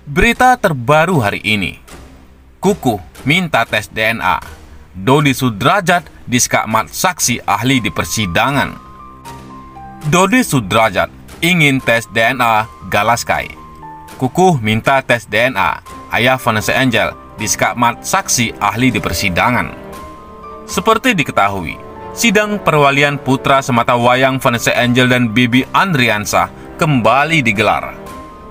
Berita terbaru hari ini. Kukuh minta tes DNA. Dodi Sudrajat diskakmat saksi ahli di persidangan. Dodi Sudrajat ingin tes DNA Galaskai. Kukuh minta tes DNA ayah Vanessa Angel diskakmat saksi ahli di persidangan. Seperti diketahui, sidang perwalian putra sematawayang Vanessa Angel dan Bibi Andriansah kembali digelar.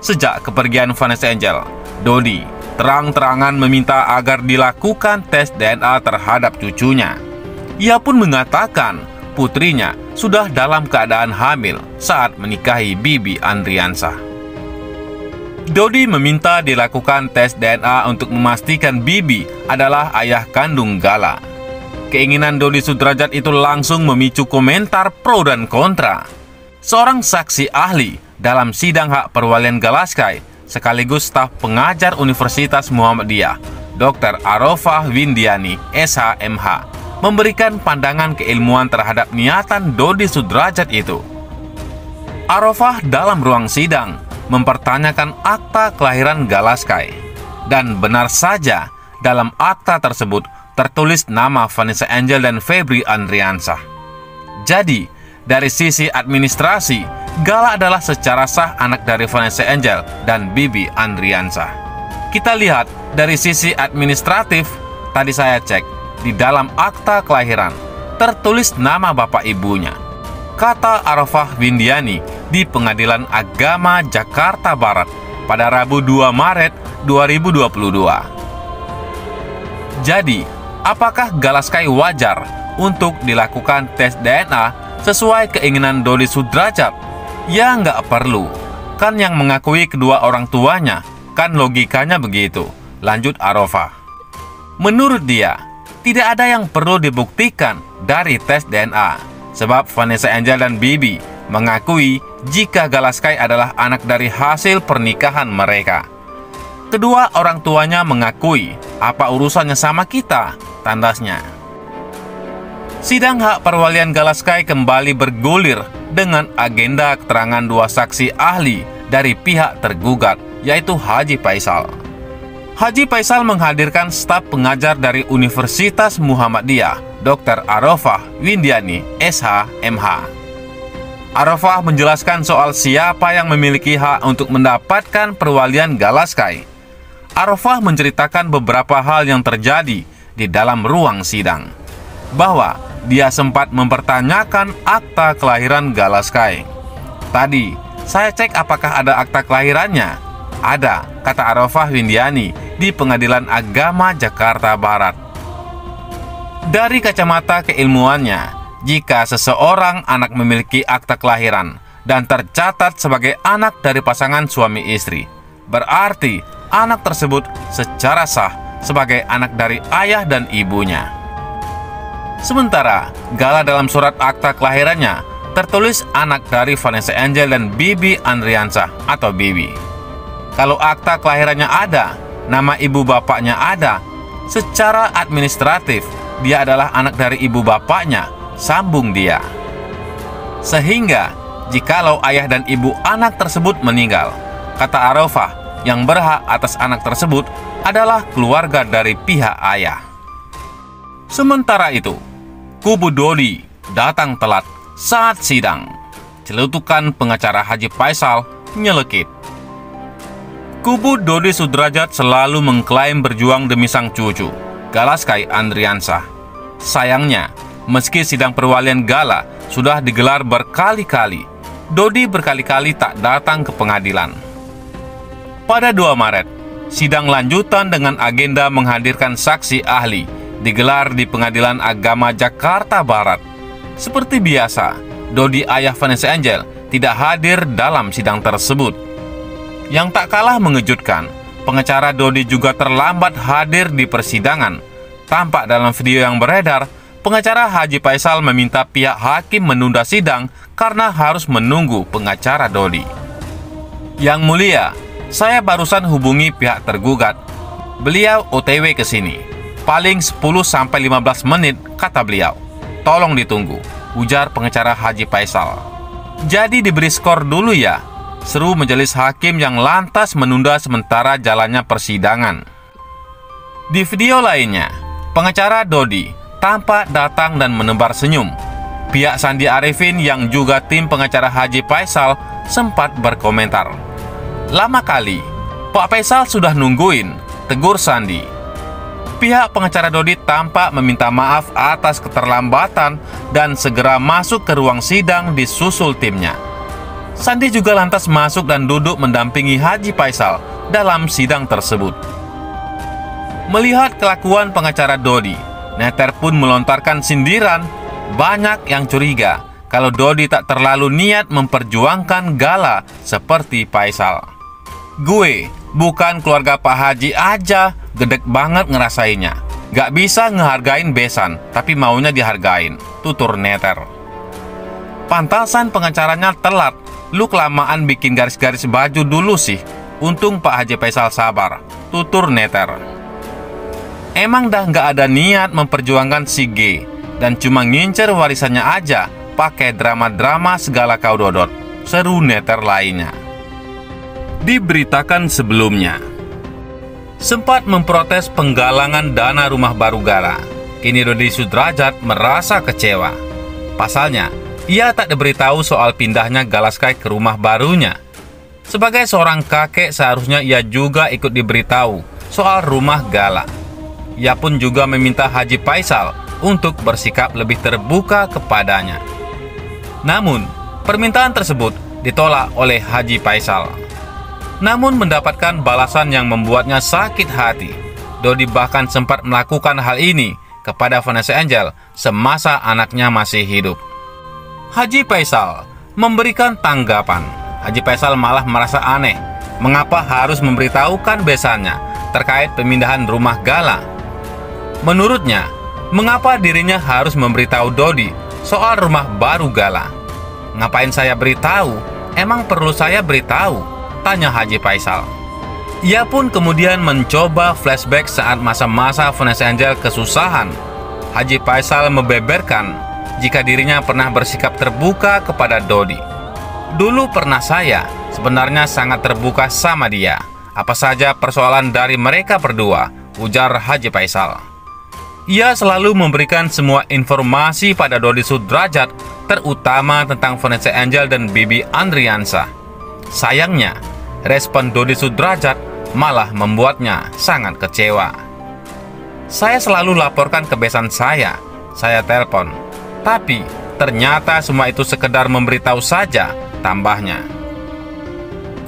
Sejak kepergian Vanessa Angel, Dodi terang-terangan meminta agar dilakukan tes DNA terhadap cucunya. Ia pun mengatakan putrinya sudah dalam keadaan hamil saat menikahi Bibi Andriansah. Dodi meminta dilakukan tes DNA untuk memastikan Bibi adalah ayah kandung Gala. Keinginan Dodi Sudrajat itu langsung memicu komentar pro dan kontra. Seorang saksi ahli dalam sidang hak perwalian Galaskai sekaligus staf pengajar Universitas Muhammadiyah, Dr. Arofah Windiani, SHMH, memberikan pandangan keilmuan terhadap niatan Dodi Sudrajat itu. Arofah dalam ruang sidang mempertanyakan akta kelahiran Galaskai. Dan benar saja, dalam akta tersebut tertulis nama Vanessa Angel dan Febri Andriansah. Jadi, dari sisi administrasi, Gala adalah secara sah anak dari Vanessa Angel dan Bibi Andriansah. Kita lihat dari sisi administratif, tadi saya cek, di dalam akta kelahiran tertulis nama bapak ibunya, kata Arofah Windiani di Pengadilan Agama Jakarta Barat pada Rabu 2 Maret 2022. Jadi, apakah Galaskai wajar untuk dilakukan tes DNA sesuai keinginan Dodi Sudrajat? Ya nggak perlu, kan yang mengakui kedua orang tuanya, kan logikanya begitu, lanjut Arofah. Menurut dia, tidak ada yang perlu dibuktikan dari tes DNA, sebab Vanessa Angel dan Bibi mengakui jika Galaskai adalah anak dari hasil pernikahan mereka. Kedua orang tuanya mengakui, apa urusannya sama kita, tandasnya. Sidang hak perwalian Galaskai kembali bergulir dengan agenda keterangan dua saksi ahli dari pihak tergugat, yaitu Haji Faisal. Haji Faisal menghadirkan staf pengajar dari Universitas Muhammadiyah, Dr. Arofah Windiani, SHMH. Arofah menjelaskan soal siapa yang memiliki hak untuk mendapatkan perwalian Galaskai. Arofah menceritakan beberapa hal yang terjadi di dalam ruang sidang, bahwa dia sempat mempertanyakan akta kelahiran Galaskai. Tadi, saya cek apakah ada akta kelahirannya. Ada, kata Arofah Windiani di Pengadilan Agama Jakarta Barat. Dari kacamata keilmuannya, jika seseorang anak memiliki akta kelahiran dan tercatat sebagai anak dari pasangan suami istri, berarti anak tersebut secara sah sebagai anak dari ayah dan ibunya. Sementara, Gala dalam surat akta kelahirannya tertulis anak dari Vanessa Angel dan Bibi Andriansah atau Bibi. Kalau akta kelahirannya ada, nama ibu bapaknya ada, secara administratif dia adalah anak dari ibu bapaknya, sambung dia. Sehingga, jikalau ayah dan ibu anak tersebut meninggal, kata Arofah, yang berhak atas anak tersebut adalah keluarga dari pihak ayah. Sementara itu, kubu Dodi datang telat saat sidang. Celutukan pengacara Haji Faisal nyelekit. Kubu Dodi Sudrajat selalu mengklaim berjuang demi sang cucu, Galaskai Andriansah. Sayangnya, meski sidang perwalian Gala sudah digelar berkali-kali, Dodi berkali-kali tak datang ke pengadilan. Pada 2 Maret, sidang lanjutan dengan agenda menghadirkan saksi ahli digelar di Pengadilan Agama Jakarta Barat. Seperti biasa, Dodi ayah Vanessa Angel tidak hadir dalam sidang tersebut. Yang tak kalah mengejutkan, pengacara Dodi juga terlambat hadir di persidangan. Tampak dalam video yang beredar, pengacara Haji Faisal meminta pihak hakim menunda sidang karena harus menunggu pengacara Dodi. Yang mulia, saya barusan hubungi pihak tergugat. Beliau OTW ke sini. Paling 10-15 menit, kata beliau. Tolong ditunggu, ujar pengacara Haji Faisal. Jadi diberi skor dulu ya, seru majelis hakim yang lantas menunda sementara jalannya persidangan. Di video lainnya, pengacara Dodi tampak datang dan menebar senyum. Pihak Sandi Arifin yang juga tim pengacara Haji Faisal sempat berkomentar, "Lama kali, Pak Faisal sudah nungguin," tegur Sandi. Pihak pengacara Dodi tampak meminta maaf atas keterlambatan dan segera masuk ke ruang sidang disusul timnya. Sandi juga lantas masuk dan duduk mendampingi Haji Faisal dalam sidang tersebut. Melihat kelakuan pengacara Dodi, Neter pun melontarkan sindiran. Banyak yang curiga kalau Dodi tak terlalu niat memperjuangkan Gala seperti Faisal. "Gue bukan keluarga Pak Haji aja, gedek banget ngerasainnya. Gak bisa ngehargain besan, tapi maunya dihargain," tutur Neter. "Pantasan pengacaranya telat. Lu kelamaan bikin garis-garis baju dulu sih. Untung Pak Haji Faisal sabar," tutur Neter. "Emang dah gak ada niat memperjuangkan si G, dan cuma ngincer warisannya aja, pakai drama-drama segala kau dodot," seru Neter lainnya. Diberitakan sebelumnya, sempat memprotes penggalangan dana rumah baru Gala. Kini Dodi Sudrajat merasa kecewa. Pasalnya, ia tak diberitahu soal pindahnya Galaskai ke rumah barunya. Sebagai seorang kakek, seharusnya ia juga ikut diberitahu soal rumah Gala. Ia pun juga meminta Haji Faisal untuk bersikap lebih terbuka kepadanya. Namun, permintaan tersebut ditolak oleh Haji Faisal. Namun mendapatkan balasan yang membuatnya sakit hati. Dodi bahkan sempat melakukan hal ini kepada Vanessa Angel semasa anaknya masih hidup. Haji Faisal memberikan tanggapan. Haji Faisal malah merasa aneh, mengapa harus memberitahukan besannya terkait pemindahan rumah Gala. Menurutnya, mengapa dirinya harus memberitahu Dodi soal rumah baru Gala? "Ngapain saya beritahu? Emang perlu saya beritahu?" tanya Haji Faisal. Ia pun kemudian mencoba flashback saat masa-masa Vanessa Angel kesusahan. Haji Faisal membeberkan jika dirinya pernah bersikap terbuka kepada Dodi. "Dulu pernah saya sebenarnya sangat terbuka sama dia. Apa saja persoalan dari mereka berdua," ujar Haji Faisal. Ia selalu memberikan semua informasi pada Dodi Sudrajat, terutama tentang Vanessa Angel dan Bibi Andriansa. Sayangnya, respon Dodi Sudrajat malah membuatnya sangat kecewa. "Saya selalu laporkan kebiasaan saya telepon. Tapi ternyata semua itu sekedar memberitahu saja," tambahnya.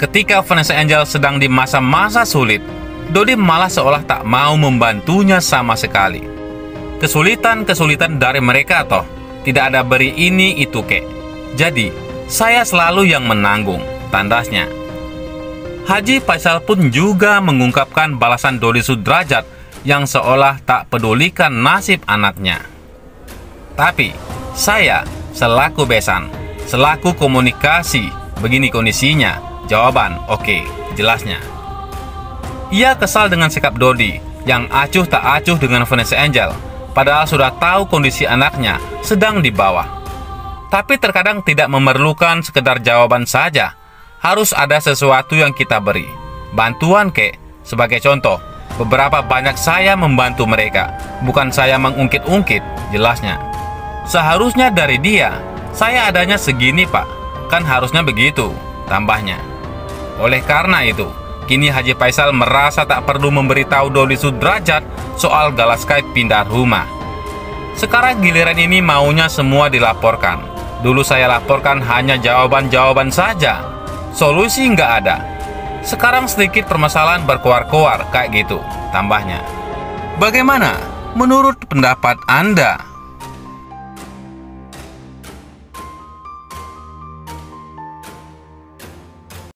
Ketika Vanessa Angel sedang di masa-masa sulit, Dodi malah seolah tak mau membantunya sama sekali. "Kesulitan-kesulitan dari mereka toh, tidak ada beri ini itu kek. Jadi, saya selalu yang menanggung," tandasnya. Haji Faisal pun juga mengungkapkan balasan Dodi Sudrajat yang seolah tak pedulikan nasib anaknya. "Tapi, saya selaku besan, selaku komunikasi, begini kondisinya," jawaban oke, jelasnya. Ia kesal dengan sikap Dodi yang acuh tak acuh dengan Vanessa Angel, padahal sudah tahu kondisi anaknya sedang di bawah. Tapi terkadang tidak memerlukan sekedar jawaban saja. Harus ada sesuatu yang kita beri. Bantuan kek, sebagai contoh, beberapa banyak saya membantu mereka, bukan saya mengungkit-ungkit, jelasnya. "Seharusnya dari dia, saya adanya segini pak, kan harusnya begitu," tambahnya. Oleh karena itu, kini Haji Faisal merasa tak perlu memberitahu Dodi Sudrajat soal Galaskai pindah rumah. Sekarang giliran ini maunya semua dilaporkan. Dulu saya laporkan hanya jawaban-jawaban saja. Solusi nggak ada. Sekarang sedikit permasalahan berkoar-koar kayak gitu, tambahnya. Bagaimana menurut pendapat Anda?